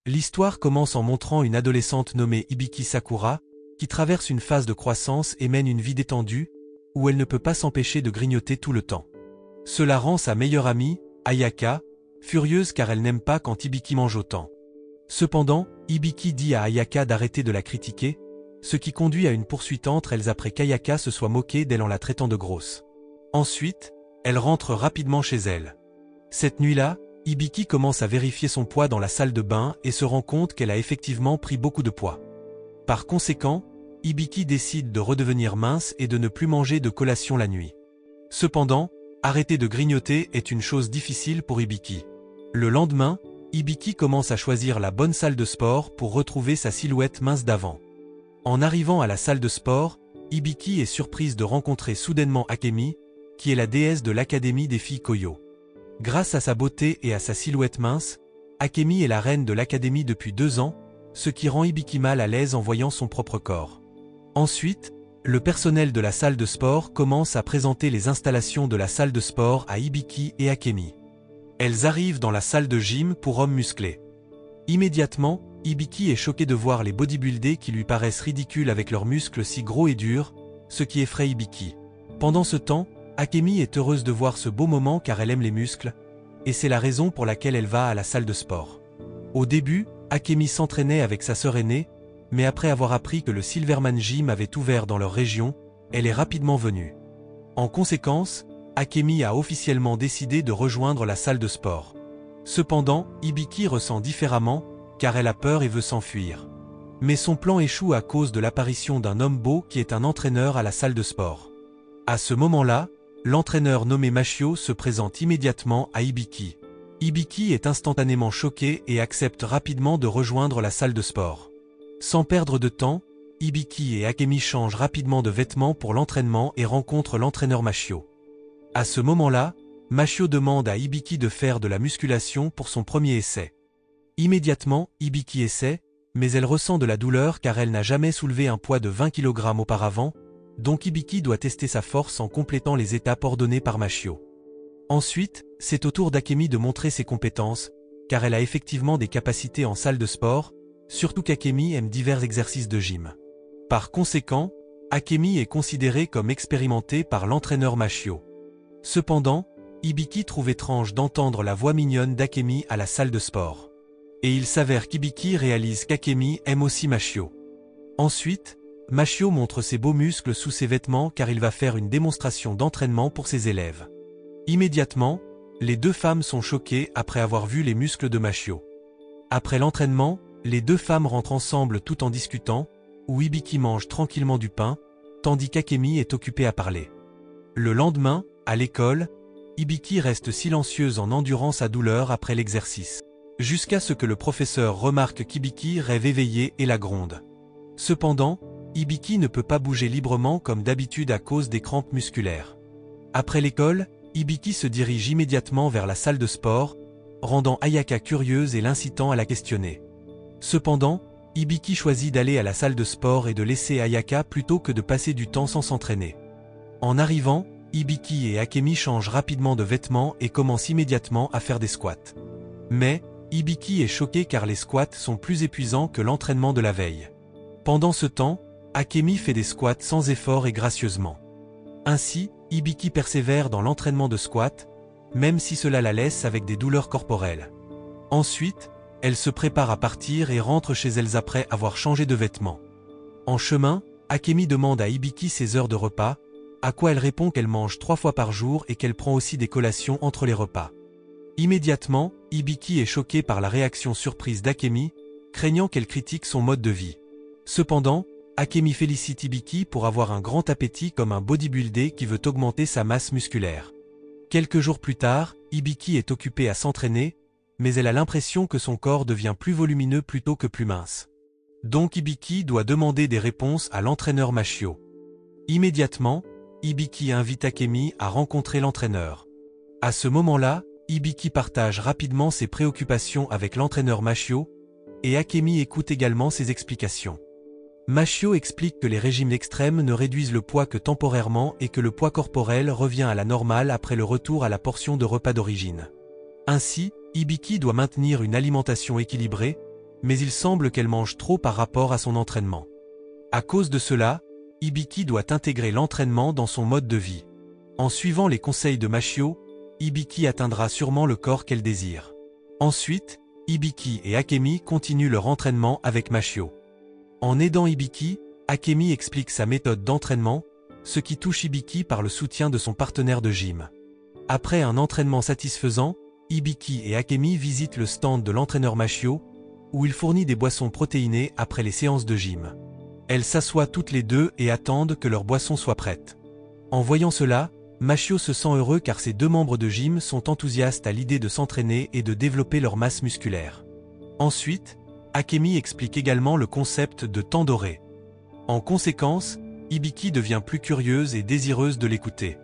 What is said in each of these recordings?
L'histoire commence en montrant une adolescente nommée Hibiki Sakura, qui traverse une phase de croissance et mène une vie détendue, où elle ne peut pas s'empêcher de grignoter tout le temps. Cela rend sa meilleure amie, Ayaka, furieuse car elle n'aime pas quand Hibiki mange autant. Cependant, Hibiki dit à Ayaka d'arrêter de la critiquer, ce qui conduit à une poursuite entre elles après qu'Ayaka se soit moquée d'elle en la traitant de grosse. Ensuite, elle rentre rapidement chez elle. Cette nuit-là, Hibiki commence à vérifier son poids dans la salle de bain et se rend compte qu'elle a effectivement pris beaucoup de poids. Par conséquent, Hibiki décide de redevenir mince et de ne plus manger de collation la nuit. Cependant, arrêter de grignoter est une chose difficile pour Hibiki. Le lendemain, Hibiki commence à choisir la bonne salle de sport pour retrouver sa silhouette mince d'avant. En arrivant à la salle de sport, Hibiki est surprise de rencontrer soudainement Akemi, qui est la déesse de l'académie des filles Koyo. Grâce à sa beauté et à sa silhouette mince, Akemi est la reine de l'académie depuis 2 ans, ce qui rend Hibiki mal à l'aise en voyant son propre corps. Ensuite, le personnel de la salle de sport commence à présenter les installations de la salle de sport à Hibiki et Akemi. Elles arrivent dans la salle de gym pour hommes musclés. Immédiatement, Hibiki est choqué de voir les bodybuildés qui lui paraissent ridicules avec leurs muscles si gros et durs, ce qui effraie Hibiki. Pendant ce temps, Akemi est heureuse de voir ce beau moment car elle aime les muscles, et c'est la raison pour laquelle elle va à la salle de sport. Au début, Akemi s'entraînait avec sa sœur aînée, mais après avoir appris que le Silverman Gym avait ouvert dans leur région, elle est rapidement venue. En conséquence, Akemi a officiellement décidé de rejoindre la salle de sport. Cependant, Hibiki ressent différemment, car elle a peur et veut s'enfuir. Mais son plan échoue à cause de l'apparition d'un homme beau qui est un entraîneur à la salle de sport. À ce moment-là, l'entraîneur nommé Mashio se présente immédiatement à Hibiki. Hibiki est instantanément choqué et accepte rapidement de rejoindre la salle de sport. Sans perdre de temps, Hibiki et Akemi changent rapidement de vêtements pour l'entraînement et rencontrent l'entraîneur Mashio. À ce moment-là, Mashio demande à Hibiki de faire de la musculation pour son premier essai. Immédiatement, Hibiki essaie, mais elle ressent de la douleur car elle n'a jamais soulevé un poids de 20 kg auparavant, donc Hibiki doit tester sa force en complétant les étapes ordonnées par Mashio. Ensuite, c'est au tour d'Akemi de montrer ses compétences, car elle a effectivement des capacités en salle de sport, surtout qu'Akemi aime divers exercices de gym. Par conséquent, Akemi est considérée comme expérimentée par l'entraîneur Mashio. Cependant, Hibiki trouve étrange d'entendre la voix mignonne d'Akemi à la salle de sport. Et il s'avère qu'Hibiki réalise qu'Akemi aime aussi Mashio. Ensuite, Mashio montre ses beaux muscles sous ses vêtements car il va faire une démonstration d'entraînement pour ses élèves. Immédiatement, les deux femmes sont choquées après avoir vu les muscles de Mashio. Après l'entraînement, les deux femmes rentrent ensemble tout en discutant, où Hibiki mange tranquillement du pain, tandis qu'Akemi est occupée à parler. Le lendemain, à l'école, Hibiki reste silencieuse en endurant sa douleur après l'exercice, jusqu'à ce que le professeur remarque qu'Hibiki rêve éveillée et la gronde. Cependant, Hibiki ne peut pas bouger librement comme d'habitude à cause des crampes musculaires. Après l'école, Hibiki se dirige immédiatement vers la salle de sport, rendant Ayaka curieuse et l'incitant à la questionner. Cependant, Hibiki choisit d'aller à la salle de sport et de laisser Ayaka plutôt que de passer du temps sans s'entraîner. En arrivant, Hibiki et Akemi changent rapidement de vêtements et commencent immédiatement à faire des squats. Mais, Hibiki est choqué car les squats sont plus épuisants que l'entraînement de la veille. Pendant ce temps, Akemi fait des squats sans effort et gracieusement. Ainsi, Hibiki persévère dans l'entraînement de squat, même si cela la laisse avec des douleurs corporelles. Ensuite, elle se prépare à partir et rentre chez elle après avoir changé de vêtements. En chemin, Akemi demande à Hibiki ses heures de repas, à quoi elle répond qu'elle mange 3 fois par jour et qu'elle prend aussi des collations entre les repas. Immédiatement, Hibiki est choquée par la réaction surprise d'Akemi, craignant qu'elle critique son mode de vie. Cependant, Akemi félicite Hibiki pour avoir un grand appétit comme un bodybuilder qui veut augmenter sa masse musculaire. Quelques jours plus tard, Hibiki est occupée à s'entraîner, mais elle a l'impression que son corps devient plus volumineux plutôt que plus mince. Donc Hibiki doit demander des réponses à l'entraîneur Mashio. Immédiatement, Hibiki invite Akemi à rencontrer l'entraîneur. À ce moment-là, Hibiki partage rapidement ses préoccupations avec l'entraîneur Mashio, et Akemi écoute également ses explications. Mashio explique que les régimes extrêmes ne réduisent le poids que temporairement et que le poids corporel revient à la normale après le retour à la portion de repas d'origine. Ainsi, Hibiki doit maintenir une alimentation équilibrée, mais il semble qu'elle mange trop par rapport à son entraînement. À cause de cela, Hibiki doit intégrer l'entraînement dans son mode de vie. En suivant les conseils de Mashio, Hibiki atteindra sûrement le corps qu'elle désire. Ensuite, Hibiki et Akemi continuent leur entraînement avec Mashio. En aidant Hibiki, Akemi explique sa méthode d'entraînement, ce qui touche Hibiki par le soutien de son partenaire de gym. Après un entraînement satisfaisant, Hibiki et Akemi visitent le stand de l'entraîneur Mashio, où il fournit des boissons protéinées après les séances de gym. Elles s'assoient toutes les deux et attendent que leur boisson soit prête. En voyant cela, Mashio se sent heureux car ses deux membres de gym sont enthousiastes à l'idée de s'entraîner et de développer leur masse musculaire. Ensuite, Akemi explique également le concept de temps doré. En conséquence, Hibiki devient plus curieuse et désireuse de l'écouter.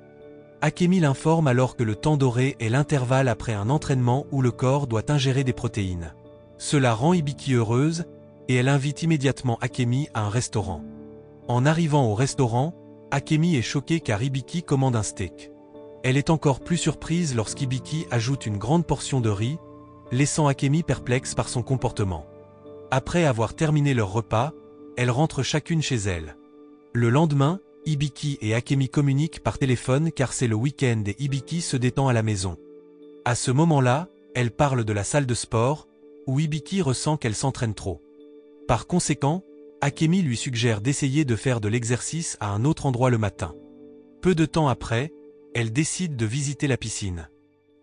Akemi l'informe alors que le temps doré est l'intervalle après un entraînement où le corps doit ingérer des protéines. Cela rend Hibiki heureuse, et elle invite immédiatement Akemi à un restaurant. En arrivant au restaurant, Akemi est choquée car Hibiki commande un steak. Elle est encore plus surprise lorsqu'Hibiki ajoute une grande portion de riz, laissant Akemi perplexe par son comportement. Après avoir terminé leur repas, elles rentrent chacune chez elles. Le lendemain, Hibiki et Akemi communiquent par téléphone car c'est le week-end et Hibiki se détend à la maison. À ce moment-là, elles parlent de la salle de sport, où Hibiki ressent qu'elle s'entraîne trop. Par conséquent, Akemi lui suggère d'essayer de faire de l'exercice à un autre endroit le matin. Peu de temps après, elle décide de visiter la piscine.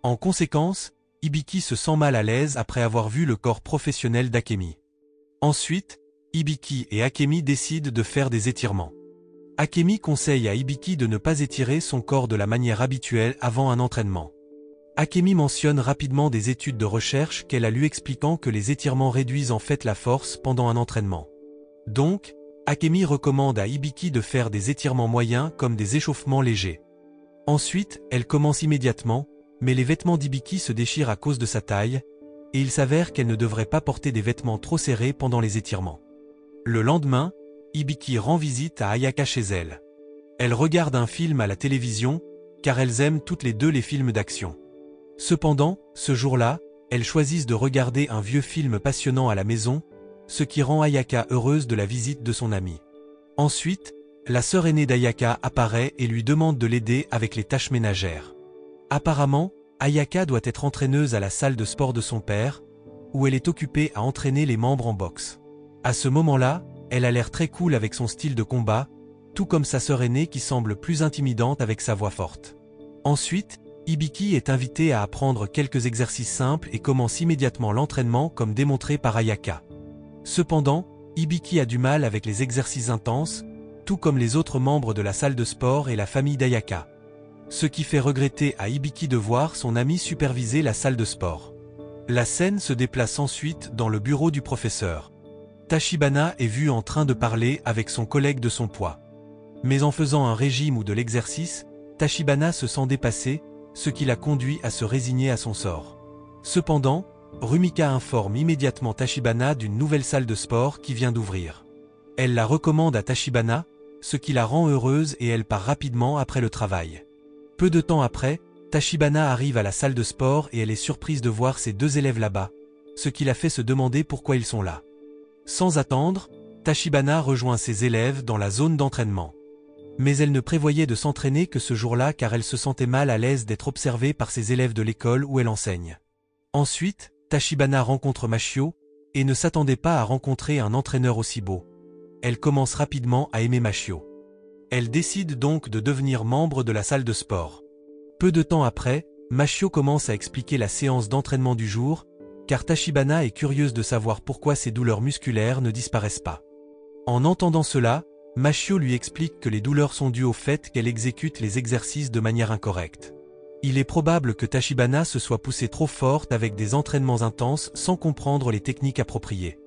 En conséquence, Hibiki se sent mal à l'aise après avoir vu le corps professionnel d'Akemi. Ensuite, Hibiki et Akemi décident de faire des étirements. Akemi conseille à Hibiki de ne pas étirer son corps de la manière habituelle avant un entraînement. Akemi mentionne rapidement des études de recherche qu'elle a lues expliquant que les étirements réduisent en fait la force pendant un entraînement. Donc, Akemi recommande à Hibiki de faire des étirements moyens comme des échauffements légers. Ensuite, elle commence immédiatement, mais les vêtements d'Hibiki se déchirent à cause de sa taille, et il s'avère qu'elle ne devrait pas porter des vêtements trop serrés pendant les étirements. Le lendemain, Hibiki rend visite à Ayaka chez elle. Elle regarde un film à la télévision, car elles aiment toutes les deux les films d'action. Cependant, ce jour-là, elles choisissent de regarder un vieux film passionnant à la maison, ce qui rend Ayaka heureuse de la visite de son amie. Ensuite, la sœur aînée d'Ayaka apparaît et lui demande de l'aider avec les tâches ménagères. Apparemment, Ayaka doit être entraîneuse à la salle de sport de son père, où elle est occupée à entraîner les membres en boxe. À ce moment-là, elle a l'air très cool avec son style de combat, tout comme sa sœur aînée qui semble plus intimidante avec sa voix forte. Ensuite, Hibiki est invitée à apprendre quelques exercices simples et commence immédiatement l'entraînement comme démontré par Ayaka. Cependant, Hibiki a du mal avec les exercices intenses, tout comme les autres membres de la salle de sport et la famille d'Ayaka. Ce qui fait regretter à Hibiki de voir son ami superviser la salle de sport. La scène se déplace ensuite dans le bureau du professeur. Tachibana est vu en train de parler avec son collègue de son poids. Mais en faisant un régime ou de l'exercice, Tachibana se sent dépassé, ce qui l'a conduit à se résigner à son sort. Cependant, Rumika informe immédiatement Tachibana d'une nouvelle salle de sport qui vient d'ouvrir. Elle la recommande à Tachibana, ce qui la rend heureuse et elle part rapidement après le travail. Peu de temps après, Tachibana arrive à la salle de sport et elle est surprise de voir ses deux élèves là-bas, ce qui la fait se demander pourquoi ils sont là. Sans attendre, Tachibana rejoint ses élèves dans la zone d'entraînement. Mais elle ne prévoyait de s'entraîner que ce jour-là car elle se sentait mal à l'aise d'être observée par ses élèves de l'école où elle enseigne. Ensuite, Tachibana rencontre Mashio, et ne s'attendait pas à rencontrer un entraîneur aussi beau. Elle commence rapidement à aimer Mashio. Elle décide donc de devenir membre de la salle de sport. Peu de temps après, Mashio commence à expliquer la séance d'entraînement du jour, car Tachibana est curieuse de savoir pourquoi ses douleurs musculaires ne disparaissent pas. En entendant cela, Mashio lui explique que les douleurs sont dues au fait qu'elle exécute les exercices de manière incorrecte. Il est probable que Tachibana se soit poussée trop forte avec des entraînements intenses sans comprendre les techniques appropriées.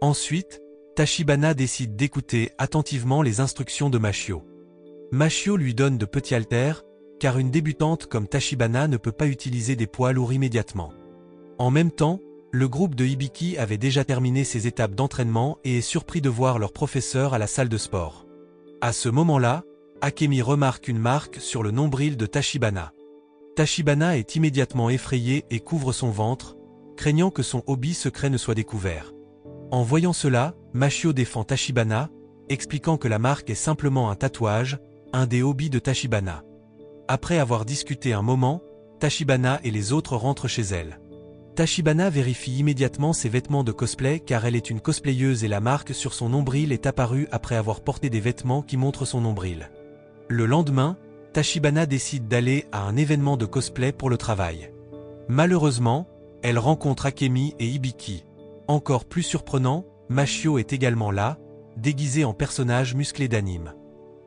Ensuite, Tachibana décide d'écouter attentivement les instructions de Mashio. Mashio lui donne de petits haltères, car une débutante comme Tachibana ne peut pas utiliser des poids lourds immédiatement. En même temps, le groupe de Hibiki avait déjà terminé ses étapes d'entraînement et est surpris de voir leur professeur à la salle de sport. À ce moment-là, Akemi remarque une marque sur le nombril de Tachibana. Tachibana est immédiatement effrayée et couvre son ventre, craignant que son hobby secret ne soit découvert. En voyant cela, Mashio défend Tachibana, expliquant que la marque est simplement un tatouage, un des hobbies de Tachibana. Après avoir discuté un moment, Tachibana et les autres rentrent chez elle. Tachibana vérifie immédiatement ses vêtements de cosplay car elle est une cosplayeuse et la marque sur son nombril est apparue après avoir porté des vêtements qui montrent son nombril. Le lendemain, Tachibana décide d'aller à un événement de cosplay pour le travail. Malheureusement, elle rencontre Akemi et Hibiki. Encore plus surprenant, Mashio est également là, déguisé en personnage musclé d'anime.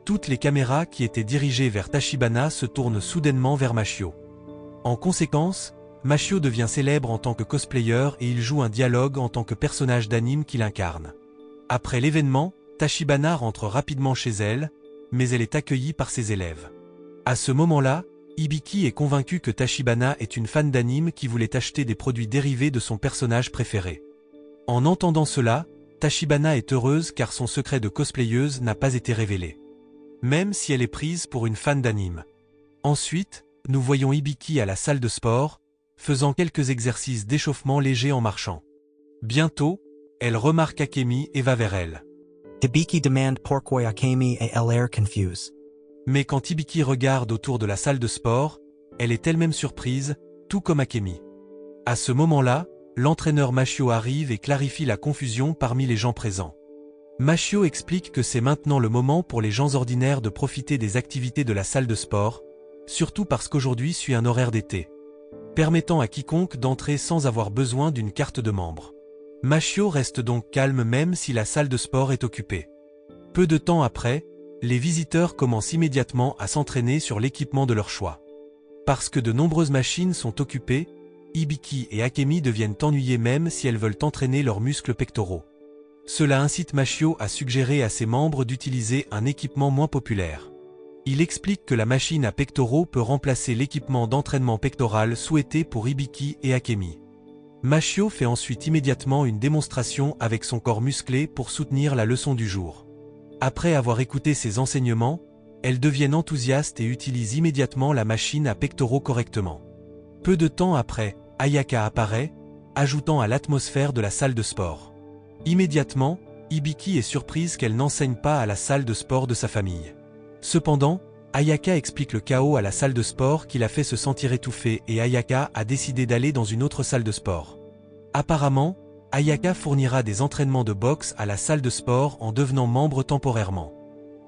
Toutes les caméras qui étaient dirigées vers Tachibana se tournent soudainement vers Mashio. En conséquence, Mashio devient célèbre en tant que cosplayer et il joue un dialogue en tant que personnage d'anime qu'il incarne. Après l'événement, Tachibana rentre rapidement chez elle, mais elle est accueillie par ses élèves. À ce moment-là, Hibiki est convaincu que Tachibana est une fan d'anime qui voulait acheter des produits dérivés de son personnage préféré. En entendant cela, Tachibana est heureuse car son secret de cosplayeuse n'a pas été révélé. Même si elle est prise pour une fan d'anime. Ensuite, nous voyons Hibiki à la salle de sport, faisant quelques exercices d'échauffement léger en marchant. Bientôt, elle remarque Akemi et va vers elle. Hibiki demande pourquoi Akemi et elle l'air confuse. Mais quand Hibiki regarde autour de la salle de sport, elle est elle-même surprise, tout comme Akemi. À ce moment-là, l'entraîneur Mashio arrive et clarifie la confusion parmi les gens présents. Mashio explique que c'est maintenant le moment pour les gens ordinaires de profiter des activités de la salle de sport, surtout parce qu'aujourd'hui suit un horaire d'été, permettant à quiconque d'entrer sans avoir besoin d'une carte de membre. Mashio reste donc calme même si la salle de sport est occupée. Peu de temps après, les visiteurs commencent immédiatement à s'entraîner sur l'équipement de leur choix. Parce que de nombreuses machines sont occupées, Hibiki et Akemi deviennent ennuyés même si elles veulent entraîner leurs muscles pectoraux. Cela incite Mashio à suggérer à ses membres d'utiliser un équipement moins populaire. Il explique que la machine à pectoraux peut remplacer l'équipement d'entraînement pectoral souhaité pour Hibiki et Akemi. Mashio fait ensuite immédiatement une démonstration avec son corps musclé pour soutenir la leçon du jour. Après avoir écouté ses enseignements, elles deviennent enthousiastes et utilisent immédiatement la machine à pectoraux correctement. Peu de temps après, Ayaka apparaît, ajoutant à l'atmosphère de la salle de sport. Immédiatement, Hibiki est surprise qu'elle n'enseigne pas à la salle de sport de sa famille. Cependant, Ayaka explique le chaos à la salle de sport qui l'a fait se sentir étouffée et Ayaka a décidé d'aller dans une autre salle de sport. Apparemment, Ayaka fournira des entraînements de boxe à la salle de sport en devenant membre temporairement.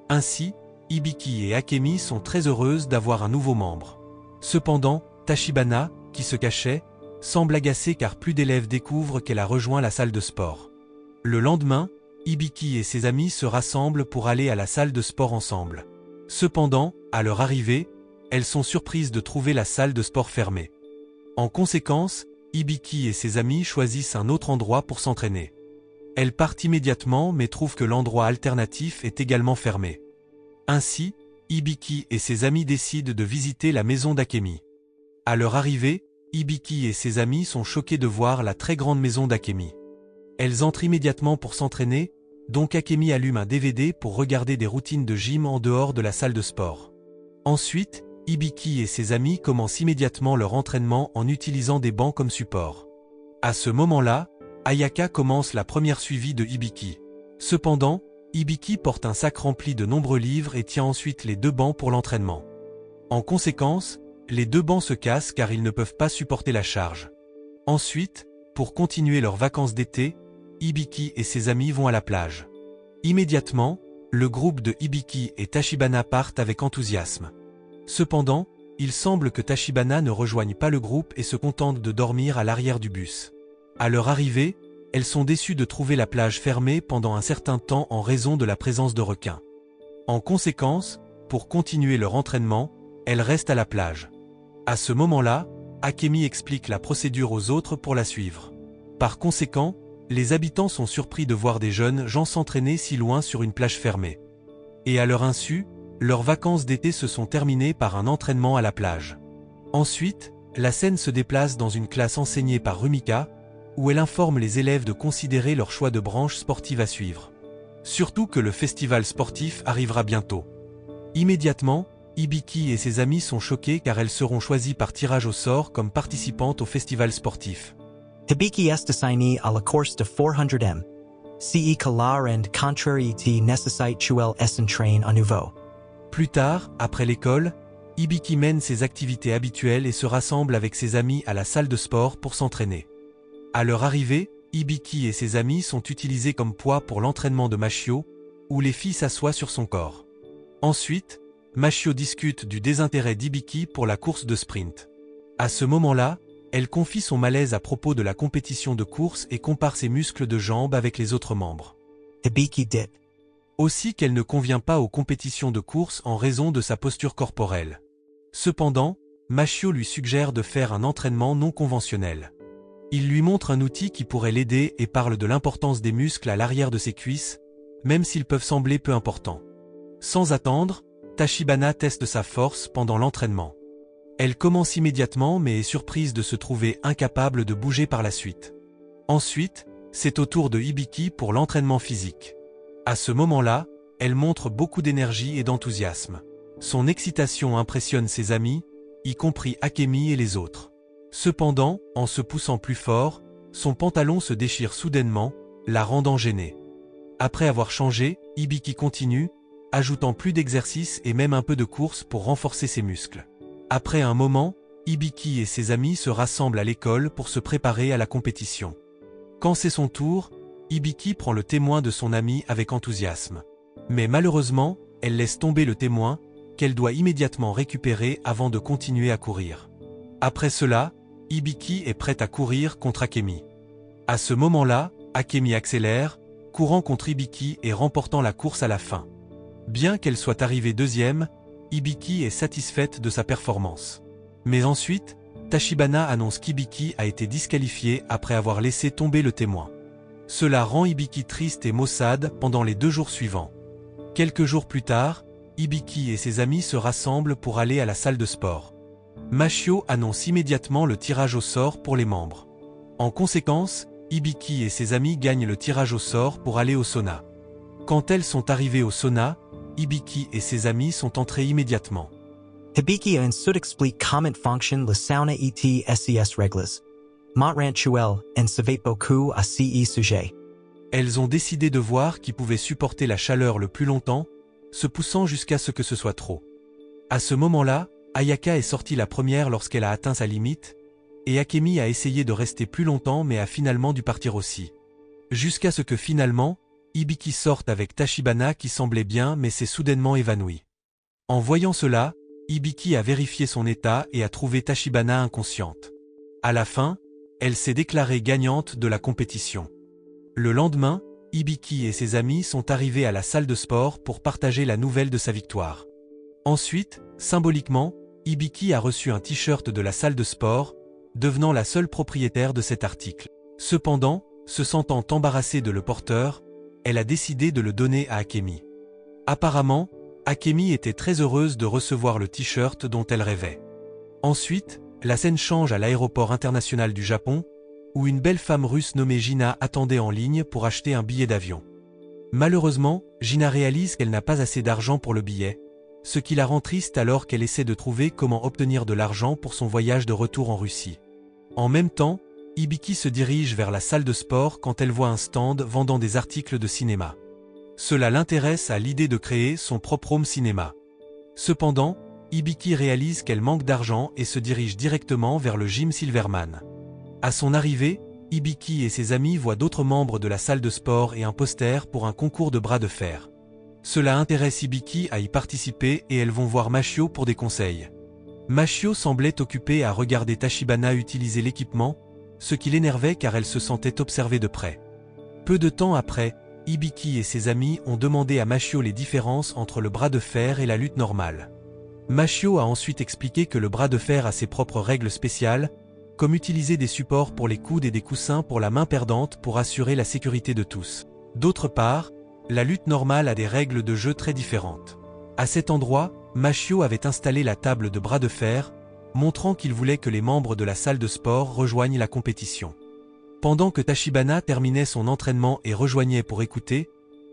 Ainsi, Hibiki et Akemi sont très heureuses d'avoir un nouveau membre. Cependant, Tachibana, qui se cachait, semble agacée car plus d'élèves découvrent qu'elle a rejoint la salle de sport. Le lendemain, Hibiki et ses amis se rassemblent pour aller à la salle de sport ensemble. Cependant, à leur arrivée, elles sont surprises de trouver la salle de sport fermée. En conséquence, Hibiki et ses amis choisissent un autre endroit pour s'entraîner. Elles partent immédiatement mais trouvent que l'endroit alternatif est également fermé. Ainsi, Hibiki et ses amis décident de visiter la maison d'Akemi. À leur arrivée, Hibiki et ses amis sont choqués de voir la très grande maison d'Akemi. Elles entrent immédiatement pour s'entraîner, donc Akemi allume un DVD pour regarder des routines de gym en dehors de la salle de sport. Ensuite, Hibiki et ses amis commencent immédiatement leur entraînement en utilisant des bancs comme support. À ce moment-là, Ayaka commence la première suivie de Hibiki. Cependant, Hibiki porte un sac rempli de nombreux livres et tient ensuite les deux bancs pour l'entraînement. En conséquence, les deux bancs se cassent car ils ne peuvent pas supporter la charge. Ensuite, pour continuer leurs vacances d'été, Hibiki et ses amis vont à la plage. Immédiatement, le groupe de Hibiki et Tachibana partent avec enthousiasme. Cependant, il semble que Tachibana ne rejoigne pas le groupe et se contente de dormir à l'arrière du bus. À leur arrivée, elles sont déçues de trouver la plage fermée pendant un certain temps en raison de la présence de requins. En conséquence, pour continuer leur entraînement, elles restent à la plage. À ce moment-là, Akemi explique la procédure aux autres pour la suivre. Par conséquent, les habitants sont surpris de voir des jeunes gens s'entraîner si loin sur une plage fermée. Et à leur insu, leurs vacances d'été se sont terminées par un entraînement à la plage. Ensuite, la scène se déplace dans une classe enseignée par Rumika, où elle informe les élèves de considérer leur choix de branche sportive à suivre. Surtout que le festival sportif arrivera bientôt. Immédiatement, Hibiki et ses amis sont choqués car elles seront choisies par tirage au sort comme participantes au festival sportif. Hibiki est assignée à la course de 400 m. Ce calar and contrariété necessite chuel s'entraîne à nouveau. Plus tard, après l'école, Hibiki mène ses activités habituelles et se rassemble avec ses amis à la salle de sport pour s'entraîner. À leur arrivée, Hibiki et ses amis sont utilisés comme poids pour l'entraînement de Mashio, où les filles s'assoient sur son corps. Ensuite, Mashio discute du désintérêt d'Hibiki pour la course de sprint. À ce moment-là, elle confie son malaise à propos de la compétition de course et compare ses muscles de jambes avec les autres membres. Hibiki dit. Aussi qu'elle ne convient pas aux compétitions de course en raison de sa posture corporelle. Cependant, Mashio lui suggère de faire un entraînement non conventionnel. Il lui montre un outil qui pourrait l'aider et parle de l'importance des muscles à l'arrière de ses cuisses, même s'ils peuvent sembler peu importants. Sans attendre, Tachibana teste sa force pendant l'entraînement. Elle commence immédiatement mais est surprise de se trouver incapable de bouger par la suite. Ensuite, c'est au tour de Hibiki pour l'entraînement physique. À ce moment-là, elle montre beaucoup d'énergie et d'enthousiasme. Son excitation impressionne ses amis, y compris Akemi et les autres. Cependant, en se poussant plus fort, son pantalon se déchire soudainement, la rendant gênée. Après avoir changé, Hibiki continue, ajoutant plus d'exercice et même un peu de course pour renforcer ses muscles. Après un moment, Hibiki et ses amis se rassemblent à l'école pour se préparer à la compétition. Quand c'est son tour, Hibiki prend le témoin de son ami avec enthousiasme. Mais malheureusement, elle laisse tomber le témoin, qu'elle doit immédiatement récupérer avant de continuer à courir. Après cela, Hibiki est prête à courir contre Akemi. À ce moment-là, Akemi accélère, courant contre Hibiki et remportant la course à la fin. Bien qu'elle soit arrivée deuxième, Hibiki est satisfaite de sa performance. Mais ensuite, Tachibana annonce qu'Hibiki a été disqualifié après avoir laissé tomber le témoin. Cela rend Hibiki triste et maussade pendant les 2 jours suivants. Quelques jours plus tard, Hibiki et ses amis se rassemblent pour aller à la salle de sport. Mashio annonce immédiatement le tirage au sort pour les membres. En conséquence, Hibiki et ses amis gagnent le tirage au sort pour aller au sauna. Quand elles sont arrivées au sauna, Hibiki et ses amis sont entrés immédiatement. Hibiki en sud explique comment fonctionne le sauna et ses règles. Montrant chuel en savait beaucoup à ce sujet. Elles ont décidé de voir qui pouvait supporter la chaleur le plus longtemps, se poussant jusqu'à ce que ce soit trop. À ce moment-là, Ayaka est sortie la première lorsqu'elle a atteint sa limite, et Akemi a essayé de rester plus longtemps mais a finalement dû partir aussi. Jusqu'à ce que finalement, Hibiki sorte avec Tachibana qui semblait bien mais s'est soudainement évanoui. En voyant cela, Hibiki a vérifié son état et a trouvé Tachibana inconsciente. À la fin, elle s'est déclarée gagnante de la compétition. Le lendemain, Hibiki et ses amis sont arrivés à la salle de sport pour partager la nouvelle de sa victoire. Ensuite, symboliquement, Hibiki a reçu un t-shirt de la salle de sport, devenant la seule propriétaire de cet article. Cependant, se sentant embarrassée de le porteur, elle a décidé de le donner à Akemi. Apparemment, Akemi était très heureuse de recevoir le t-shirt dont elle rêvait. Ensuite, la scène change à l'aéroport international du Japon, où une belle femme russe nommée Gina attendait en ligne pour acheter un billet d'avion. Malheureusement, Gina réalise qu'elle n'a pas assez d'argent pour le billet, ce qui la rend triste alors qu'elle essaie de trouver comment obtenir de l'argent pour son voyage de retour en Russie. En même temps, Hibiki se dirige vers la salle de sport quand elle voit un stand vendant des articles de cinéma. Cela l'intéresse à l'idée de créer son propre home cinéma. Cependant, Hibiki réalise qu'elle manque d'argent et se dirige directement vers le gym Silverman. À son arrivée, Hibiki et ses amis voient d'autres membres de la salle de sport et un poster pour un concours de bras de fer. Cela intéresse Hibiki à y participer et elles vont voir Mashio pour des conseils. Mashio semblait occupée à regarder Tachibana utiliser l'équipement, ce qui l'énervait car elle se sentait observée de près. Peu de temps après, Hibiki et ses amis ont demandé à Mashio les différences entre le bras de fer et la lutte normale. Mashio a ensuite expliqué que le bras de fer a ses propres règles spéciales, comme utiliser des supports pour les coudes et des coussins pour la main perdante pour assurer la sécurité de tous. D'autre part, la lutte normale a des règles de jeu très différentes. À cet endroit, Mashio avait installé la table de bras de fer, montrant qu'il voulait que les membres de la salle de sport rejoignent la compétition. Pendant que Tachibana terminait son entraînement et rejoignait pour écouter,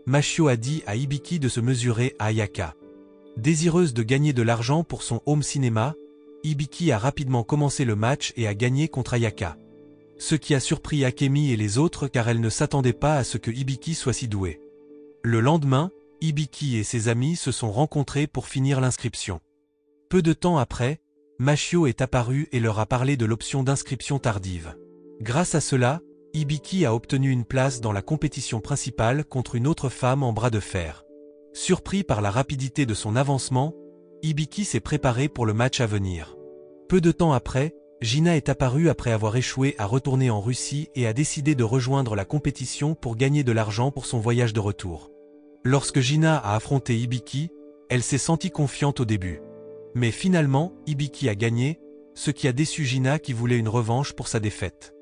Mashio a dit à Hibiki de se mesurer à Ayaka. Désireuse de gagner de l'argent pour son home cinéma, Hibiki a rapidement commencé le match et a gagné contre Ayaka. ce qui a surpris Akemi et les autres car elles ne s'attendaient pas à ce que Hibiki soit si doué. Le lendemain, Hibiki et ses amis se sont rencontrés pour finir l'inscription. Peu de temps après, Mashio est apparu et leur a parlé de l'option d'inscription tardive. Grâce à cela, Hibiki a obtenu une place dans la compétition principale contre une autre femme en bras de fer. Surpris par la rapidité de son avancement, Hibiki s'est préparé pour le match à venir. Peu de temps après, Gina est apparue après avoir échoué à retourner en Russie et a décidé de rejoindre la compétition pour gagner de l'argent pour son voyage de retour. Lorsque Gina a affronté Hibiki, elle s'est sentie confiante au début. Mais finalement, Hibiki a gagné, ce qui a déçu Gina qui voulait une revanche pour sa défaite.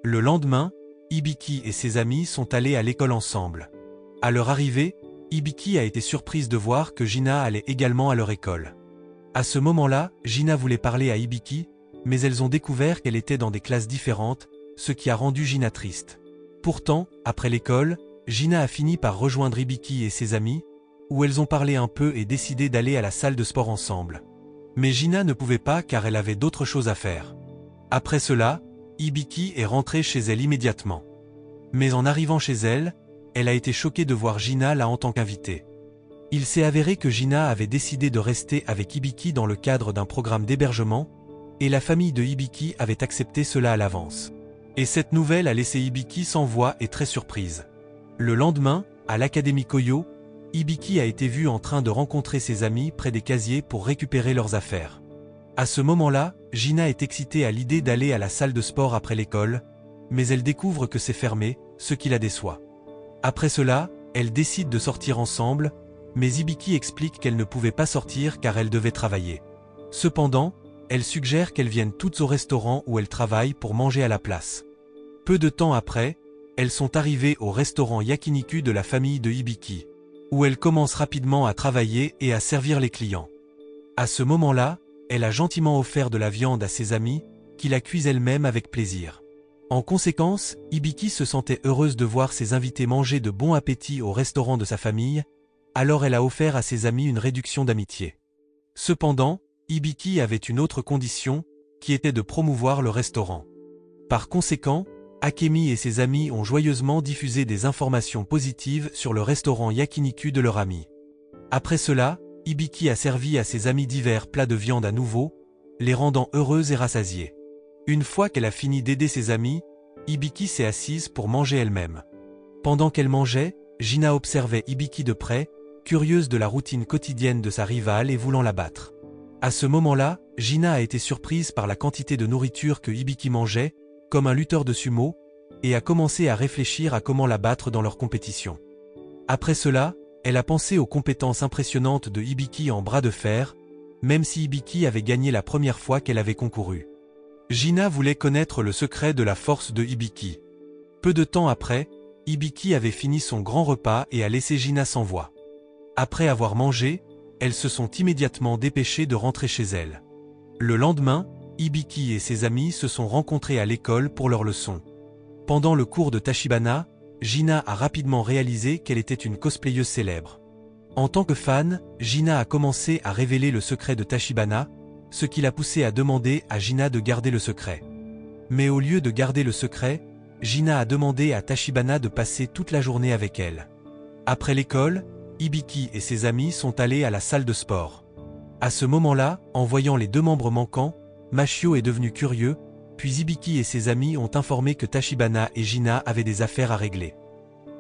Le lendemain, Hibiki et ses amis sont allés à l'école ensemble. À leur arrivée, Hibiki a été surprise de voir que Gina allait également à leur école. À ce moment-là, Gina voulait parler à Hibiki, mais elles ont découvert qu'elle était dans des classes différentes, ce qui a rendu Gina triste. Pourtant, après l'école, Gina a fini par rejoindre Hibiki et ses amis, où elles ont parlé un peu et décidé d'aller à la salle de sport ensemble. Mais Gina ne pouvait pas car elle avait d'autres choses à faire. Après cela, Hibiki est rentrée chez elle immédiatement. Mais en arrivant chez elle, elle a été choquée de voir Gina là en tant qu'invitée. Il s'est avéré que Gina avait décidé de rester avec Hibiki dans le cadre d'un programme d'hébergement, et la famille de Hibiki avait accepté cela à l'avance. Et cette nouvelle a laissé Hibiki sans voix et très surprise. Le lendemain, à l'Académie Koyo, Hibiki a été vue en train de rencontrer ses amis près des casiers pour récupérer leurs affaires. À ce moment-là, Gina est excitée à l'idée d'aller à la salle de sport après l'école, mais elle découvre que c'est fermé, ce qui la déçoit. Après cela, elle décide de sortir ensemble, mais Hibiki explique qu'elle ne pouvait pas sortir car elle devait travailler. Cependant, elle suggère qu'elles viennent toutes au restaurant où elle travaille pour manger à la place. Peu de temps après, elles sont arrivées au restaurant Yakiniku de la famille de Hibiki, où elle commence rapidement à travailler et à servir les clients. À ce moment-là, elle a gentiment offert de la viande à ses amis, qui la cuisent elle-même avec plaisir. En conséquence, Hibiki se sentait heureuse de voir ses invités manger de bon appétit au restaurant de sa famille, alors elle a offert à ses amis une réduction d'amitié. Cependant, Hibiki avait une autre condition, qui était de promouvoir le restaurant. Par conséquent, Akemi et ses amis ont joyeusement diffusé des informations positives sur le restaurant Yakiniku de leur ami. Après cela, Hibiki a servi à ses amis divers plats de viande à nouveau, les rendant heureuses et rassasiées. Une fois qu'elle a fini d'aider ses amis, Hibiki s'est assise pour manger elle-même. Pendant qu'elle mangeait, Gina observait Hibiki de près, curieuse de la routine quotidienne de sa rivale et voulant la battre. À ce moment-là, Gina a été surprise par la quantité de nourriture que Hibiki mangeait, comme un lutteur de sumo, et a commencé à réfléchir à comment la battre dans leur compétition. Après cela, elle a pensé aux compétences impressionnantes de Hibiki en bras de fer, même si Hibiki avait gagné la première fois qu'elle avait concouru. Gina voulait connaître le secret de la force de Hibiki. Peu de temps après, Hibiki avait fini son grand repas et a laissé Gina sans voix. Après avoir mangé, elles se sont immédiatement dépêchées de rentrer chez elles. Le lendemain, Hibiki et ses amis se sont rencontrés à l'école pour leur leçon. Pendant le cours de Tachibana, Gina a rapidement réalisé qu'elle était une cosplayeuse célèbre. En tant que fan, Gina a commencé à révéler le secret de Tachibana, ce qui l'a poussé à demander à Gina de garder le secret. Mais au lieu de garder le secret, Gina a demandé à Tachibana de passer toute la journée avec elle. Après l'école, Hibiki et ses amis sont allés à la salle de sport. À ce moment-là, en voyant les deux membres manquants, Mashio est devenu curieux, puis Hibiki et ses amis ont informé que Tachibana et Gina avaient des affaires à régler.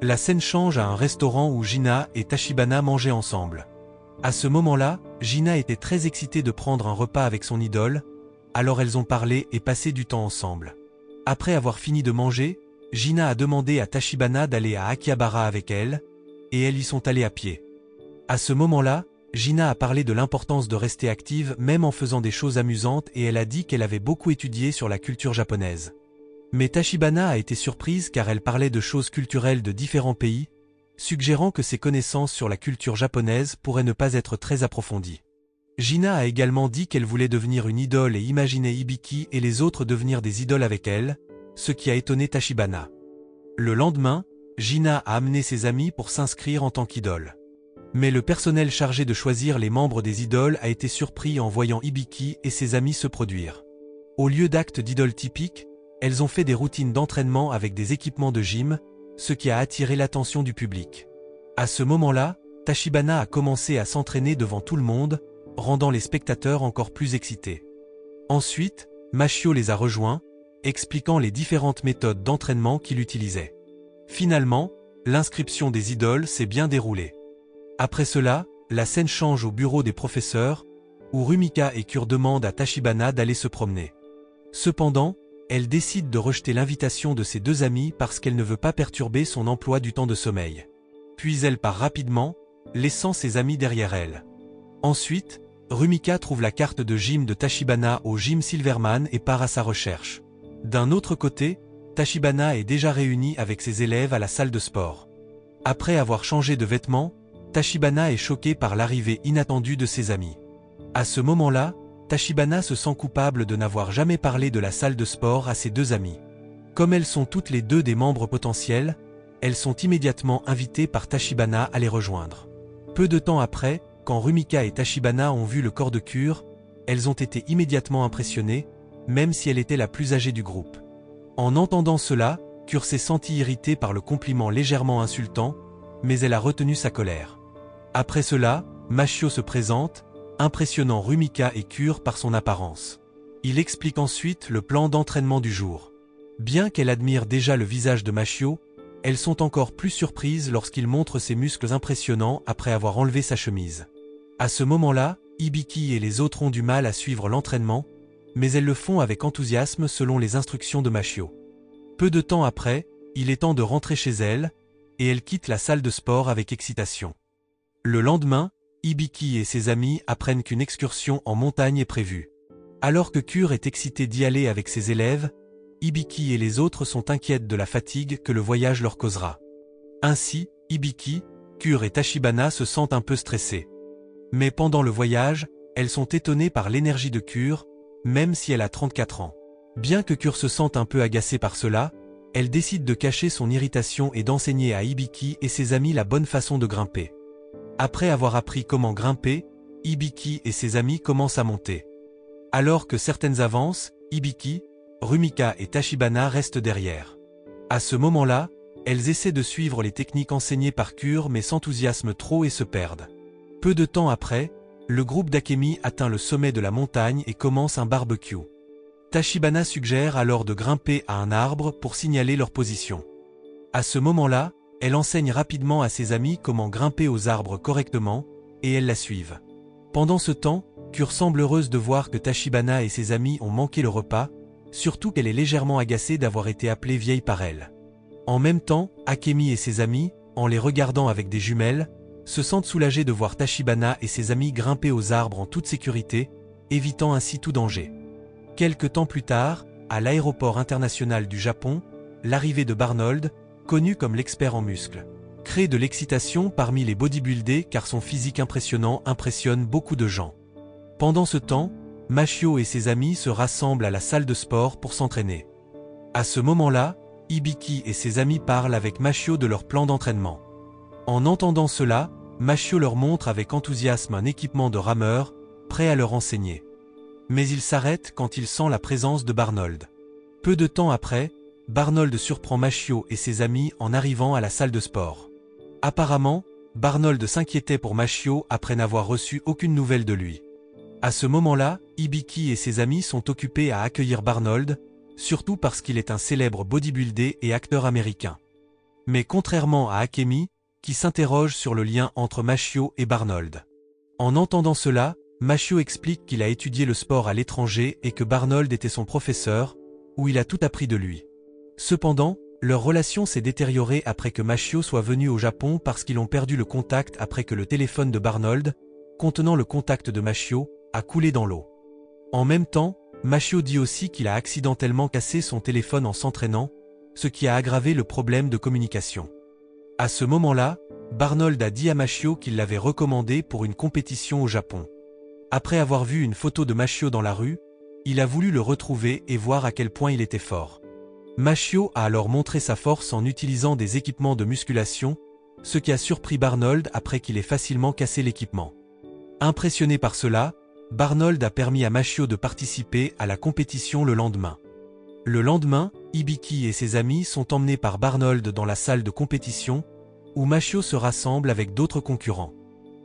La scène change à un restaurant où Gina et Tachibana mangeaient ensemble. À ce moment-là, Gina était très excitée de prendre un repas avec son idole, alors elles ont parlé et passé du temps ensemble. Après avoir fini de manger, Gina a demandé à Tachibana d'aller à Akihabara avec elle, et elles y sont allées à pied. À ce moment-là, Gina a parlé de l'importance de rester active même en faisant des choses amusantes et elle a dit qu'elle avait beaucoup étudié sur la culture japonaise. Mais Tachibana a été surprise car elle parlait de choses culturelles de différents pays, suggérant que ses connaissances sur la culture japonaise pourraient ne pas être très approfondies. Gina a également dit qu'elle voulait devenir une idole et imaginait Hibiki et les autres devenir des idoles avec elle, ce qui a étonné Tachibana. Le lendemain, Gina a amené ses amis pour s'inscrire en tant qu'idole. Mais le personnel chargé de choisir les membres des idoles a été surpris en voyant Hibiki et ses amis se produire. Au lieu d'actes d'idole typiques, elles ont fait des routines d'entraînement avec des équipements de gym, ce qui a attiré l'attention du public. À ce moment-là, Tachibana a commencé à s'entraîner devant tout le monde, rendant les spectateurs encore plus excités. Ensuite, Machio les a rejoints, expliquant les différentes méthodes d'entraînement qu'il utilisait. Finalement, l'inscription des idoles s'est bien déroulée. Après cela, la scène change au bureau des professeurs, où Rumika et Cure demandent à Tachibana d'aller se promener. Cependant, elle décide de rejeter l'invitation de ses deux amis parce qu'elle ne veut pas perturber son emploi du temps de sommeil. Puis elle part rapidement, laissant ses amis derrière elle. Ensuite, Rumika trouve la carte de gym de Tachibana au gym Silverman et part à sa recherche. D'un autre côté, Tachibana est déjà réuni avec ses élèves à la salle de sport. Après avoir changé de vêtements, Tachibana est choqué par l'arrivée inattendue de ses amis. À ce moment-là, Tachibana se sent coupable de n'avoir jamais parlé de la salle de sport à ses deux amis. Comme elles sont toutes les deux des membres potentiels, elles sont immédiatement invitées par Tachibana à les rejoindre. Peu de temps après, quand Rumika et Tachibana ont vu le corps de Cure, elles ont été immédiatement impressionnées, même si elle était la plus âgée du groupe. En entendant cela, Cure s'est sentie irritée par le compliment légèrement insultant, mais elle a retenu sa colère. Après cela, Machio se présente, impressionnant Rumika et Cure par son apparence. Il explique ensuite le plan d'entraînement du jour. Bien qu'elle admire déjà le visage de Machio, elles sont encore plus surprises lorsqu'il montre ses muscles impressionnants après avoir enlevé sa chemise. À ce moment-là, Hibiki et les autres ont du mal à suivre l'entraînement, mais elles le font avec enthousiasme selon les instructions de Machio. Peu de temps après, il est temps de rentrer chez elle, et elle quitte la salle de sport avec excitation. Le lendemain, Hibiki et ses amis apprennent qu'une excursion en montagne est prévue. Alors que Cure est excitée d'y aller avec ses élèves, Hibiki et les autres sont inquiètes de la fatigue que le voyage leur causera. Ainsi, Hibiki, Cure et Tachibana se sentent un peu stressés. Mais pendant le voyage, elles sont étonnées par l'énergie de Cure, même si elle a 34 ans. Bien que Cure se sente un peu agacée par cela, elle décide de cacher son irritation et d'enseigner à Hibiki et ses amis la bonne façon de grimper. Après avoir appris comment grimper, Hibiki et ses amis commencent à monter. Alors que certaines avancent, Hibiki, Rumika et Tachibana restent derrière. À ce moment-là, elles essaient de suivre les techniques enseignées par Cure mais s'enthousiasment trop et se perdent. Peu de temps après, le groupe d'Akemi atteint le sommet de la montagne et commence un barbecue. Tachibana suggère alors de grimper à un arbre pour signaler leur position. À ce moment-là, elle enseigne rapidement à ses amis comment grimper aux arbres correctement, et elles la suivent. Pendant ce temps, Cure semble heureuse de voir que Tachibana et ses amis ont manqué le repas, surtout qu'elle est légèrement agacée d'avoir été appelée vieille par elle. En même temps, Akemi et ses amis, en les regardant avec des jumelles, se sentent soulagés de voir Tachibana et ses amis grimper aux arbres en toute sécurité, évitant ainsi tout danger. Quelque temps plus tard, à l'aéroport international du Japon, l'arrivée de Barnold, connu comme l'expert en muscles, crée de l'excitation parmi les bodybuildés car son physique impressionnant impressionne beaucoup de gens. Pendant ce temps, Machio et ses amis se rassemblent à la salle de sport pour s'entraîner. À ce moment-là, Hibiki et ses amis parlent avec Machio de leur plan d'entraînement. En entendant cela, Machio leur montre avec enthousiasme un équipement de rameur, prêt à leur enseigner. Mais il s'arrête quand il sent la présence de Barnold. Peu de temps après, Barnold surprend Machio et ses amis en arrivant à la salle de sport. Apparemment, Barnold s'inquiétait pour Machio après n'avoir reçu aucune nouvelle de lui. À ce moment-là, Hibiki et ses amis sont occupés à accueillir Barnold, surtout parce qu'il est un célèbre bodybuilder et acteur américain. Mais contrairement à Akemi, qui s'interroge sur le lien entre Machio et Barnold. En entendant cela, Machio explique qu'il a étudié le sport à l'étranger et que Barnold était son professeur, où il a tout appris de lui. Cependant, leur relation s'est détériorée après que Machio soit venu au Japon parce qu'ils ont perdu le contact après que le téléphone de Barnold, contenant le contact de Machio, a coulé dans l'eau. En même temps, Machio dit aussi qu'il a accidentellement cassé son téléphone en s'entraînant, ce qui a aggravé le problème de communication. À ce moment-là, Barnold a dit à Machio qu'il l'avait recommandé pour une compétition au Japon. Après avoir vu une photo de Machio dans la rue, il a voulu le retrouver et voir à quel point il était fort. Machio a alors montré sa force en utilisant des équipements de musculation, ce qui a surpris Barnold après qu'il ait facilement cassé l'équipement. Impressionné par cela, Barnold a permis à Machio de participer à la compétition le lendemain. Le lendemain, Hibiki et ses amis sont emmenés par Barnold dans la salle de compétition, où Mashio se rassemble avec d'autres concurrents.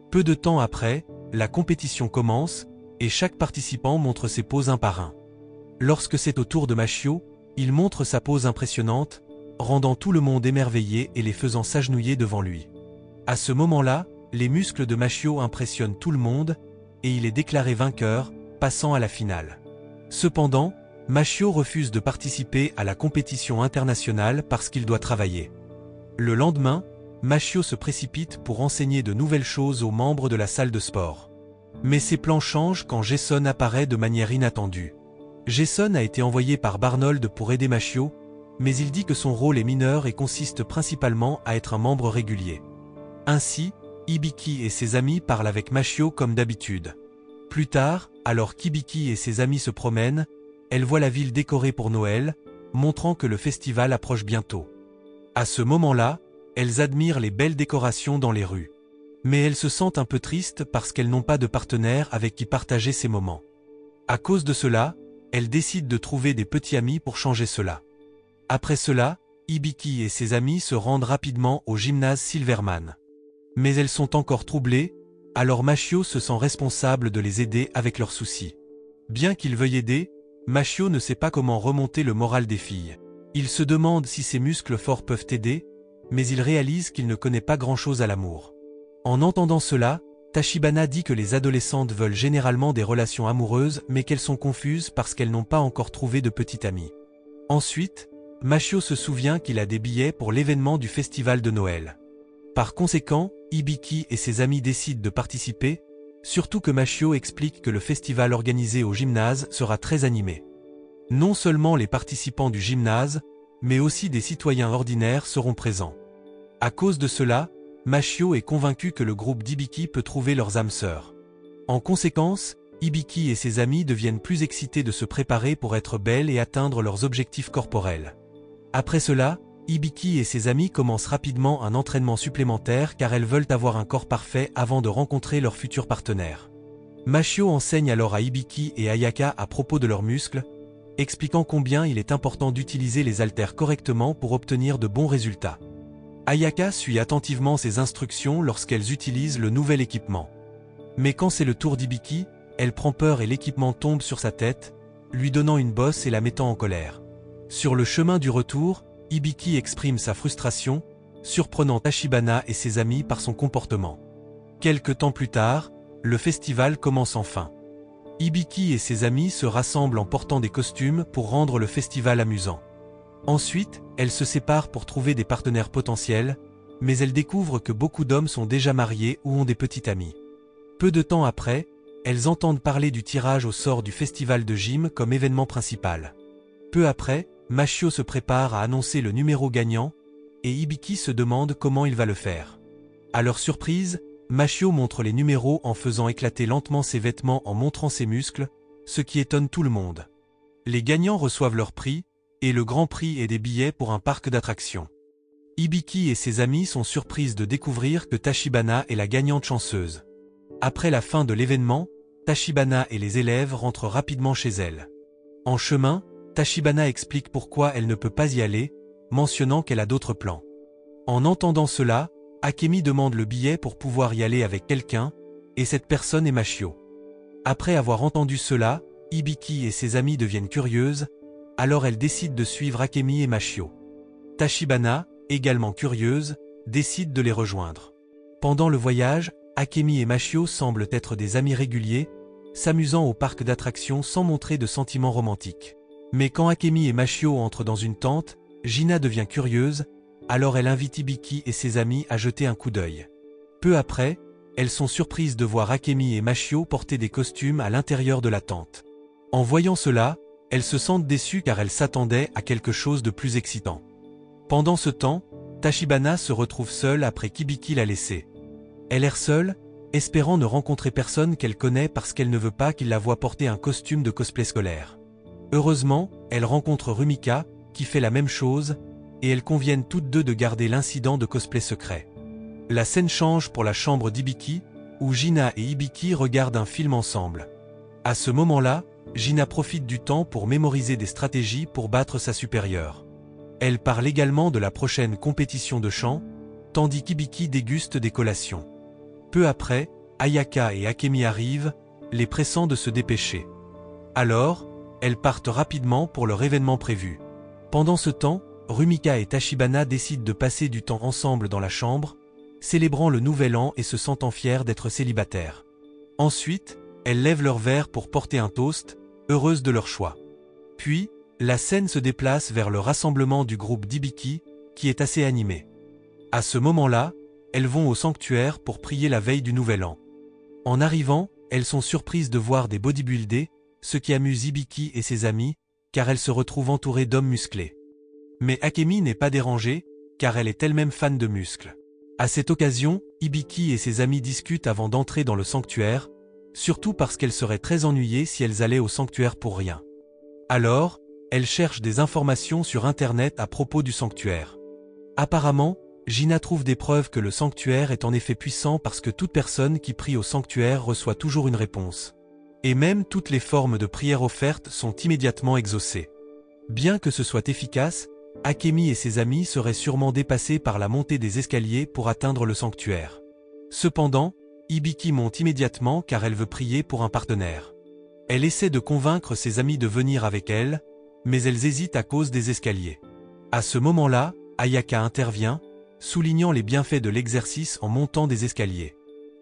Peu de temps après, la compétition commence, et chaque participant montre ses poses un par un. Lorsque c'est au tour de Mashio, il montre sa pose impressionnante, rendant tout le monde émerveillé et les faisant s'agenouiller devant lui. À ce moment-là, les muscles de Mashio impressionnent tout le monde, et il est déclaré vainqueur, passant à la finale. Cependant, Mashio refuse de participer à la compétition internationale parce qu'il doit travailler. Le lendemain, Mashio se précipite pour enseigner de nouvelles choses aux membres de la salle de sport. Mais ses plans changent quand Jason apparaît de manière inattendue. Jason a été envoyé par Barnold pour aider Mashio, mais il dit que son rôle est mineur et consiste principalement à être un membre régulier. Ainsi, Hibiki et ses amis parlent avec Mashio comme d'habitude. Plus tard, alors qu'Hibiki et ses amis se promènent, elle voit la ville décorée pour Noël, montrant que le festival approche bientôt. À ce moment-là, elles admirent les belles décorations dans les rues. Mais elles se sentent un peu tristes parce qu'elles n'ont pas de partenaire avec qui partager ces moments. À cause de cela, elles décident de trouver des petits amis pour changer cela. Après cela, Hibiki et ses amis se rendent rapidement au gymnase Silverman. Mais elles sont encore troublées, alors Mashio se sent responsable de les aider avec leurs soucis. Bien qu'il veuille aider, Mashio ne sait pas comment remonter le moral des filles. Il se demande si ses muscles forts peuvent aider, mais il réalise qu'il ne connaît pas grand-chose à l'amour. En entendant cela, Tachibana dit que les adolescentes veulent généralement des relations amoureuses mais qu'elles sont confuses parce qu'elles n'ont pas encore trouvé de petit ami. Ensuite, Mashio se souvient qu'il a des billets pour l'événement du festival de Noël. Par conséquent, Hibiki et ses amis décident de participer, surtout que Mashio explique que le festival organisé au gymnase sera très animé. Non seulement les participants du gymnase, mais aussi des citoyens ordinaires seront présents. À cause de cela, Mashio est convaincu que le groupe d'Hibiki peut trouver leurs âmes sœurs. En conséquence, Hibiki et ses amis deviennent plus excités de se préparer pour être belles et atteindre leurs objectifs corporels. Après cela, Hibiki et ses amis commencent rapidement un entraînement supplémentaire car elles veulent avoir un corps parfait avant de rencontrer leur futur partenaire. Mashio enseigne alors à Hibiki et Ayaka à propos de leurs muscles, expliquant combien il est important d'utiliser les haltères correctement pour obtenir de bons résultats. Ayaka suit attentivement ses instructions lorsqu'elles utilisent le nouvel équipement. Mais quand c'est le tour d'Hibiki, elle prend peur et l'équipement tombe sur sa tête, lui donnant une bosse et la mettant en colère. Sur le chemin du retour, Hibiki exprime sa frustration, surprenant Tachibana et ses amis par son comportement. Quelque temps plus tard, le festival commence enfin. Hibiki et ses amis se rassemblent en portant des costumes pour rendre le festival amusant. Ensuite, elles se séparent pour trouver des partenaires potentiels, mais elles découvrent que beaucoup d'hommes sont déjà mariés ou ont des petits amis. Peu de temps après, elles entendent parler du tirage au sort du festival de gym comme événement principal. Peu après, Mashio se prépare à annoncer le numéro gagnant, et Hibiki se demande comment il va le faire. À leur surprise, Mashio montre les numéros en faisant éclater lentement ses vêtements en montrant ses muscles, ce qui étonne tout le monde. Les gagnants reçoivent leur prix, et le grand prix est des billets pour un parc d'attractions. Hibiki et ses amis sont surprises de découvrir que Tachibana est la gagnante chanceuse. Après la fin de l'événement, Tachibana et les élèves rentrent rapidement chez elle. En chemin, Tachibana explique pourquoi elle ne peut pas y aller, mentionnant qu'elle a d'autres plans. En entendant cela, Akemi demande le billet pour pouvoir y aller avec quelqu'un, et cette personne est Mashio. Après avoir entendu cela, Hibiki et ses amis deviennent curieuses, alors elles décident de suivre Akemi et Mashio. Tachibana, également curieuse, décide de les rejoindre. Pendant le voyage, Akemi et Mashio semblent être des amis réguliers, s'amusant au parc d'attractions sans montrer de sentiments romantiques. Mais quand Akemi et Mashio entrent dans une tente, Gina devient curieuse, alors elle invite Hibiki et ses amis à jeter un coup d'œil. Peu après, elles sont surprises de voir Akemi et Mashio porter des costumes à l'intérieur de la tente. En voyant cela, elles se sentent déçues car elles s'attendaient à quelque chose de plus excitant. Pendant ce temps, Tachibana se retrouve seule après qu'Hibiki l'a laissée. Elle erre seule, espérant ne rencontrer personne qu'elle connaît parce qu'elle ne veut pas qu'il la voie porter un costume de cosplay scolaire. Heureusement, elle rencontre Rumika, qui fait la même chose, et elles conviennent toutes deux de garder l'incident de cosplay secret. La scène change pour la chambre d'Hibiki, où Gina et Hibiki regardent un film ensemble. À ce moment-là, Gina profite du temps pour mémoriser des stratégies pour battre sa supérieure. Elle parle également de la prochaine compétition de chant, tandis qu'Hibiki déguste des collations. Peu après, Ayaka et Akemi arrivent, les pressant de se dépêcher. Alors, elles partent rapidement pour leur événement prévu. Pendant ce temps, Rumika et Tachibana décident de passer du temps ensemble dans la chambre, célébrant le nouvel an et se sentant fiers d'être célibataires. Ensuite, elles lèvent leur verre pour porter un toast, heureuses de leur choix. Puis, la scène se déplace vers le rassemblement du groupe d'Hibiki, qui est assez animé. À ce moment-là, elles vont au sanctuaire pour prier la veille du nouvel an. En arrivant, elles sont surprises de voir des bodybuildés, ce qui amuse Hibiki et ses amis, car elles se retrouvent entourées d'hommes musclés. Mais Akemi n'est pas dérangée, car elle est elle-même fan de muscles. À cette occasion, Hibiki et ses amis discutent avant d'entrer dans le sanctuaire, surtout parce qu'elles seraient très ennuyées si elles allaient au sanctuaire pour rien. Alors, elles cherchent des informations sur Internet à propos du sanctuaire. Apparemment, Gina trouve des preuves que le sanctuaire est en effet puissant parce que toute personne qui prie au sanctuaire reçoit toujours une réponse. Et même toutes les formes de prière offertes sont immédiatement exaucées. Bien que ce soit efficace, Akemi et ses amis seraient sûrement dépassés par la montée des escaliers pour atteindre le sanctuaire. Cependant, Hibiki monte immédiatement car elle veut prier pour un partenaire. Elle essaie de convaincre ses amis de venir avec elle, mais elles hésitent à cause des escaliers. À ce moment-là, Ayaka intervient, soulignant les bienfaits de l'exercice en montant des escaliers.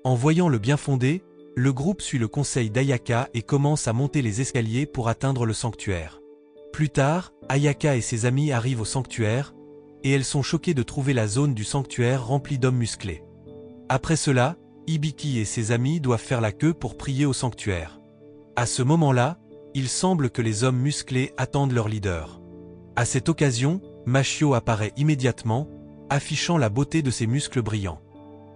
En voyant le bien fondé, le groupe suit le conseil d'Ayaka et commence à monter les escaliers pour atteindre le sanctuaire. Plus tard, Ayaka et ses amis arrivent au sanctuaire, et elles sont choquées de trouver la zone du sanctuaire remplie d'hommes musclés. Après cela, Hibiki et ses amis doivent faire la queue pour prier au sanctuaire. À ce moment-là, il semble que les hommes musclés attendent leur leader. À cette occasion, Mashio apparaît immédiatement, affichant la beauté de ses muscles brillants.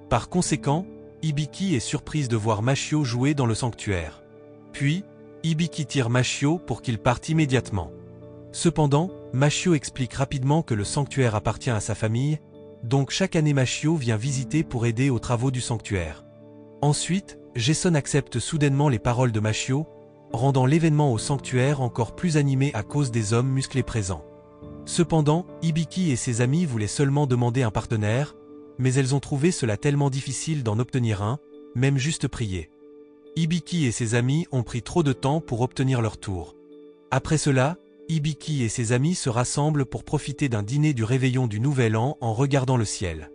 Par conséquent, Hibiki est surprise de voir Mashio jouer dans le sanctuaire. Puis, Hibiki tire Mashio pour qu'il parte immédiatement. Cependant, Mashio explique rapidement que le sanctuaire appartient à sa famille, donc chaque année Mashio vient visiter pour aider aux travaux du sanctuaire. Ensuite, Jason accepte soudainement les paroles de Mashio, rendant l'événement au sanctuaire encore plus animé à cause des hommes musclés présents. Cependant, Hibiki et ses amis voulaient seulement demander un partenaire, mais elles ont trouvé cela tellement difficile d'en obtenir un, même juste prier. Hibiki et ses amis ont pris trop de temps pour obtenir leur tour. Après cela, Hibiki et ses amis se rassemblent pour profiter d'un dîner du réveillon du Nouvel An en regardant le ciel.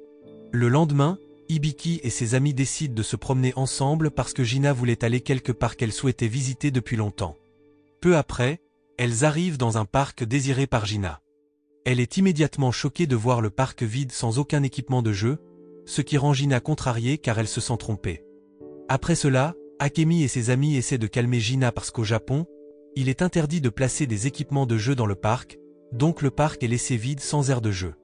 Le lendemain, Hibiki et ses amis décident de se promener ensemble parce que Gina voulait aller quelque part qu'elle souhaitait visiter depuis longtemps. Peu après, elles arrivent dans un parc désiré par Gina. Elle est immédiatement choquée de voir le parc vide sans aucun équipement de jeu, ce qui rend Gina contrariée car elle se sent trompée. Après cela, Akemi et ses amis essaient de calmer Gina parce qu'au Japon, il est interdit de placer des équipements de jeu dans le parc, donc le parc est laissé vide sans aire de jeu.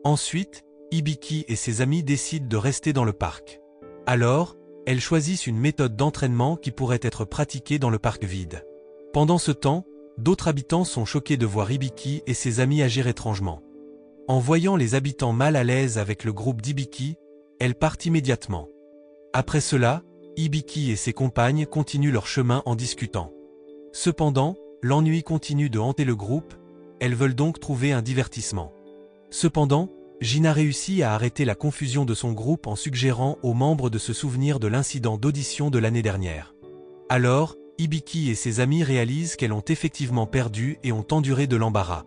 Ensuite, Hibiki et ses amis décident de rester dans le parc. Alors, elles choisissent une méthode d'entraînement qui pourrait être pratiquée dans le parc vide. Pendant ce temps, d'autres habitants sont choqués de voir Hibiki et ses amis agir étrangement. En voyant les habitants mal à l'aise avec le groupe d'Hibiki, elles partent immédiatement. Après cela, Hibiki et ses compagnes continuent leur chemin en discutant. Cependant, l'ennui continue de hanter le groupe, elles veulent donc trouver un divertissement. Cependant, Gina réussit à arrêter la confusion de son groupe en suggérant aux membres de se souvenir de l'incident d'audition de l'année dernière. Alors, Hibiki et ses amis réalisent qu'elles ont effectivement perdu et ont enduré de l'embarras.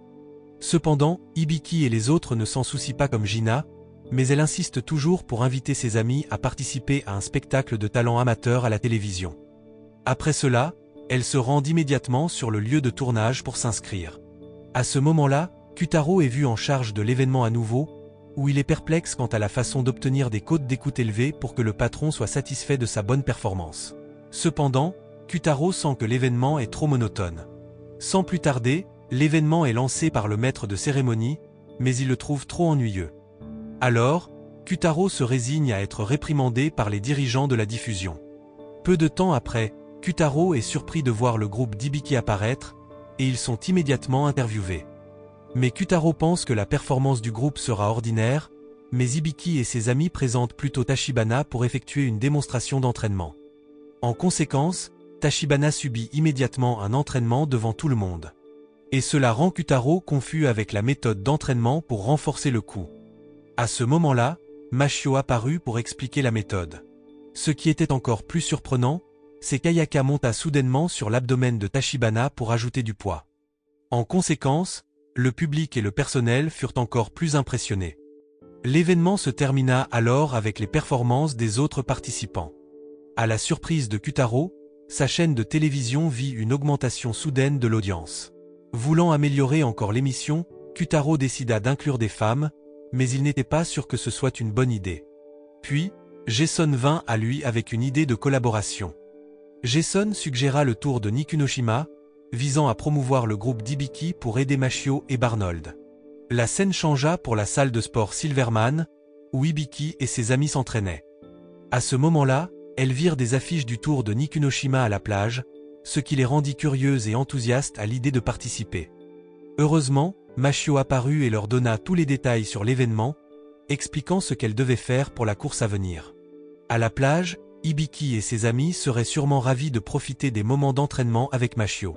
Cependant, Hibiki et les autres ne s'en soucient pas comme Gina, mais elle insiste toujours pour inviter ses amis à participer à un spectacle de talent amateur à la télévision. Après cela, elle se rend immédiatement sur le lieu de tournage pour s'inscrire. À ce moment-là, Kutaro est vu en charge de l'événement à nouveau, où il est perplexe quant à la façon d'obtenir des cotes d'écoute élevées pour que le patron soit satisfait de sa bonne performance. Cependant, Kutaro sent que l'événement est trop monotone. Sans plus tarder, l'événement est lancé par le maître de cérémonie, mais il le trouve trop ennuyeux. Alors, Kutaro se résigne à être réprimandé par les dirigeants de la diffusion. Peu de temps après, Kutaro est surpris de voir le groupe d'Hibiki apparaître, et ils sont immédiatement interviewés. Mais Kutaro pense que la performance du groupe sera ordinaire, mais Hibiki et ses amis présentent plutôt Tachibana pour effectuer une démonstration d'entraînement. En conséquence, Tachibana subit immédiatement un entraînement devant tout le monde. Et cela rend Kutaro confus avec la méthode d'entraînement pour renforcer le coup. À ce moment-là, Mashio apparut pour expliquer la méthode. Ce qui était encore plus surprenant, c'est qu'Ayaka monta soudainement sur l'abdomen de Tachibana pour ajouter du poids. En conséquence, le public et le personnel furent encore plus impressionnés. L'événement se termina alors avec les performances des autres participants. À la surprise de Kutaro, sa chaîne de télévision vit une augmentation soudaine de l'audience. Voulant améliorer encore l'émission, Kutaro décida d'inclure des femmes, mais il n'était pas sûr que ce soit une bonne idée. Puis, Jason vint à lui avec une idée de collaboration. Jason suggéra le tour de Nikunoshima, visant à promouvoir le groupe d'Hibiki pour aider Mashio et Barnold. La scène changea pour la salle de sport Silverman, où Hibiki et ses amis s'entraînaient. À ce moment-là, elles virent des affiches du tour de Nikunoshima à la plage, ce qui les rendit curieuses et enthousiastes à l'idée de participer. Heureusement, Mashio apparut et leur donna tous les détails sur l'événement, expliquant ce qu'elles devaient faire pour la course à venir. À la plage, Hibiki et ses amis seraient sûrement ravis de profiter des moments d'entraînement avec Mashio.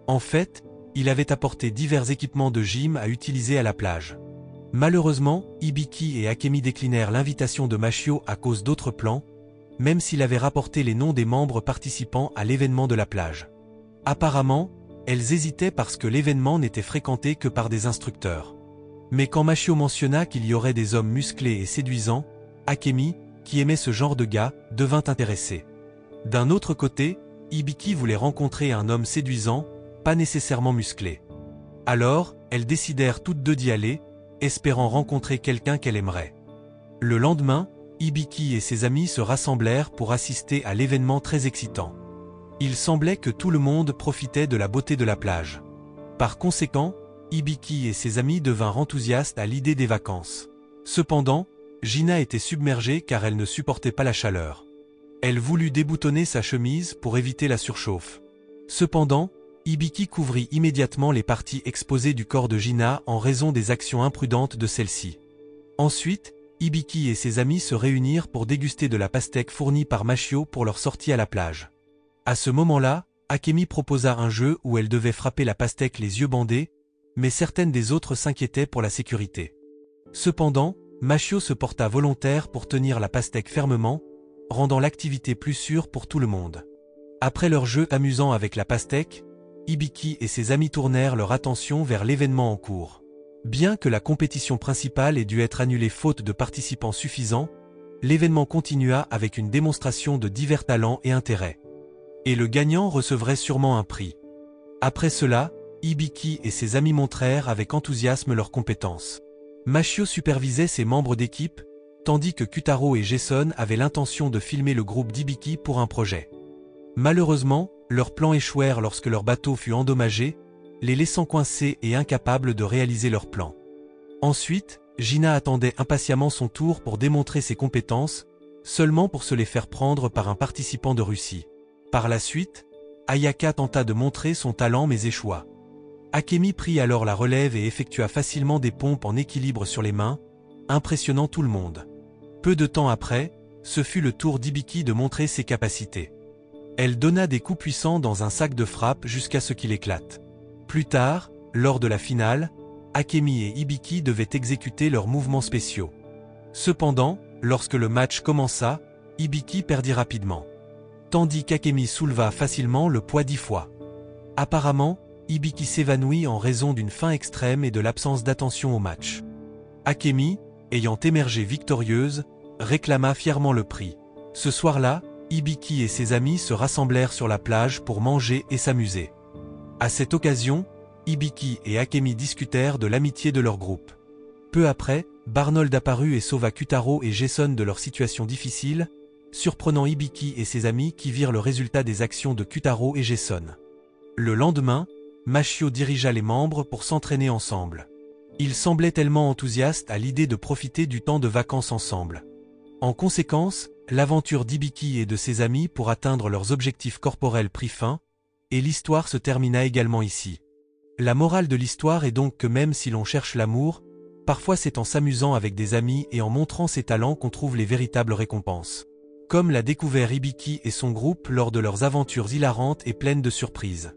En fait, il avait apporté divers équipements de gym à utiliser à la plage. Malheureusement, Hibiki et Akemi déclinèrent l'invitation de Mashio à cause d'autres plans, même s'il avait rapporté les noms des membres participants à l'événement de la plage. Apparemment, elles hésitaient parce que l'événement n'était fréquenté que par des instructeurs. Mais quand Mashio mentionna qu'il y aurait des hommes musclés et séduisants, Akemi, qui aimait ce genre de gars, devint intéressé. D'un autre côté, Hibiki voulait rencontrer un homme séduisant, pas nécessairement musclé. Alors, elles décidèrent toutes deux d'y aller, espérant rencontrer quelqu'un qu'elle aimerait. Le lendemain, Hibiki et ses amis se rassemblèrent pour assister à l'événement très excitant. Il semblait que tout le monde profitait de la beauté de la plage. Par conséquent, Hibiki et ses amis devinrent enthousiastes à l'idée des vacances. Cependant, Gina était submergée car elle ne supportait pas la chaleur. Elle voulut déboutonner sa chemise pour éviter la surchauffe. Cependant, Hibiki couvrit immédiatement les parties exposées du corps de Gina en raison des actions imprudentes de celle-ci. Ensuite, Hibiki et ses amis se réunirent pour déguster de la pastèque fournie par Mashio pour leur sortie à la plage. À ce moment-là, Akemi proposa un jeu où elle devait frapper la pastèque les yeux bandés, mais certaines des autres s'inquiétaient pour la sécurité. Cependant, Mashio se porta volontaire pour tenir la pastèque fermement, rendant l'activité plus sûre pour tout le monde. Après leur jeu amusant avec la pastèque, Hibiki et ses amis tournèrent leur attention vers l'événement en cours. Bien que la compétition principale ait dû être annulée faute de participants suffisants, l'événement continua avec une démonstration de divers talents et intérêts. Et le gagnant recevrait sûrement un prix. Après cela, Hibiki et ses amis montrèrent avec enthousiasme leurs compétences. Mashio supervisait ses membres d'équipe, tandis que Kutaro et Jason avaient l'intention de filmer le groupe d'Hibiki pour un projet. Malheureusement, leurs plans échouèrent lorsque leur bateau fut endommagé, les laissant coincés et incapables de réaliser leurs plans. Ensuite, Gina attendait impatiemment son tour pour démontrer ses compétences, seulement pour se les faire prendre par un participant de Russie. Par la suite, Ayaka tenta de montrer son talent mais échoua. Akemi prit alors la relève et effectua facilement des pompes en équilibre sur les mains, impressionnant tout le monde. Peu de temps après, ce fut le tour d'Hibiki de montrer ses capacités. Elle donna des coups puissants dans un sac de frappe jusqu'à ce qu'il éclate. Plus tard, lors de la finale, Akemi et Hibiki devaient exécuter leurs mouvements spéciaux. Cependant, lorsque le match commença, Hibiki perdit rapidement. Tandis qu'Akemi souleva facilement le poids 10 fois. Apparemment, Hibiki s'évanouit en raison d'une faim extrême et de l'absence d'attention au match. Akemi, ayant émergé victorieuse, réclama fièrement le prix. Ce soir-là, Hibiki et ses amis se rassemblèrent sur la plage pour manger et s'amuser. À cette occasion, Hibiki et Akemi discutèrent de l'amitié de leur groupe. Peu après, Barnold apparut et sauva Kutaro et Jason de leur situation difficile, surprenant Hibiki et ses amis qui virent le résultat des actions de Kutaro et Jason. Le lendemain, Mashio dirigea les membres pour s'entraîner ensemble. Ils semblaient tellement enthousiastes à l'idée de profiter du temps de vacances ensemble. En conséquence, l'aventure d'Hibiki et de ses amis pour atteindre leurs objectifs corporels prit fin, et l'histoire se termina également ici. La morale de l'histoire est donc que même si l'on cherche l'amour, parfois c'est en s'amusant avec des amis et en montrant ses talents qu'on trouve les véritables récompenses. Comme l'a découvert Hibiki et son groupe lors de leurs aventures hilarantes et pleines de surprises.